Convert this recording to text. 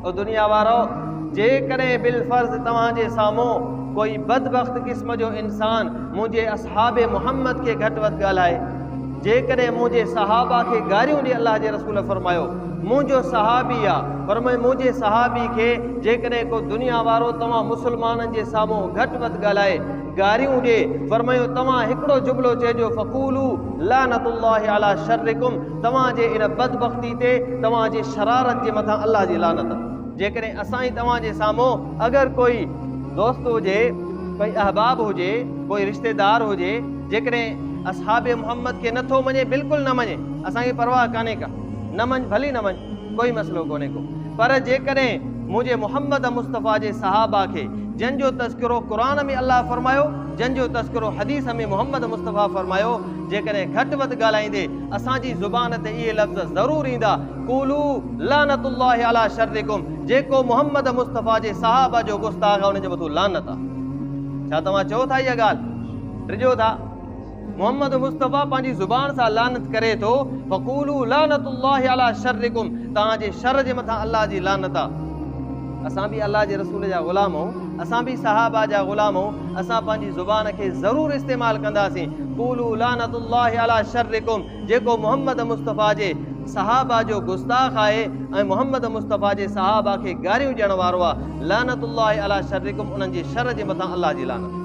ओ दुनिया वारो, जेकॾहिं बिलफर्ज़ तव्हांजे साम्हूं कोई बदबख्त क़िस्म जो इंसान मुंहिंजे असहाबे मुहम्मद खे घटि वधि ॻाल्हाए, जेकॾहिं मुंहिंजे सहाबा खे गारियूं ॾे, अलाह जे रसूल फरमायो मुंहिंजो सहाबी आहे, फरमाए मुंहिंजे सहाबी खे जेकॾहिं को दुनिया वारो तव्हां मुस्लमाननि जे साम्हूं घटि वधि ॻाल्हाए, गारियूं ॾे, फरमायो तव्हां हिकिड़ो जुमिलो चइजो, फ़क़ूलू लानतुल्लाहि अला शर्रिकुम, तव्हांजे इन बदबख्ती ते, तव्हांजे शरारत जे मथां अलाह जी लानत। जेकॾहिं असां ई तव्हांजे साम्हूं अगरि कोई दोस्त हुजे, कोई अहबाब हुजे, कोई रिश्तेदार हुजे, जेकॾहिं असहाबे मुहम्मद खे नथो मञे, बिल्कुलु न मञे, असांखे परवाह कान्हे का, न मञ भली न मञ, कोई मसइलो कोन्हे को, पर जेकॾहिं मुंहिंजे मुहम्मद मुस्तफ़ा जे सहाबा खे जंहिंजो तज़किरो क़ुरान में अलाह फरमायो, जंहिंजो तज़किरो हदीस में मुहम्मद मुस्तफ़ा फरमायो, जेकॾहिं घटि वधि ॻाल्हाईंदे असांजी ज़ुबान ते इहे लफ़्ज़ ज़रूरु ईंदा, क़ूलू लानतुल्लाहि अला शर्रिकुम, जेको मुहम्मद मुस्तफ़ा जे सहाबा जो गुस्ताख़ आहे उनजे मथां लानत आहे। छा तव्हां चओ था इहा ॻाल्हि? टिजो था, मुहम्मद मुस्तफ़ा पंहिंजी ज़ुबान सां लानत करे थो, फ़क़ूलू लानतुल्लाहि अला शर्रिकुम, तव्हांजे शर जे मथां अलाह जी लानत आहे। असां बि अलाह जे रसूल जा ग़ुलाम आहियूं, असां बि सहाबा जा ग़ुलाम आहियूं, असां पंहिंजी ज़ुबान खे ज़रूरु इस्तेमालु कंदासीं। क़ूलू लानतुल्लाहि अला शर्रिकुम, जेको मुहम्मद मुस्तफ़ा जे सहाबा जो गुस्ताख़ आहे ऐं मुहम्मद मुस्तफ़ा जे सहाबा खे गारियूं ॾियण वारो आहे, लानतुल्लाहि अला शर्रिकुम, उन्हनि जे शर जे मथां अलाह जी लानत।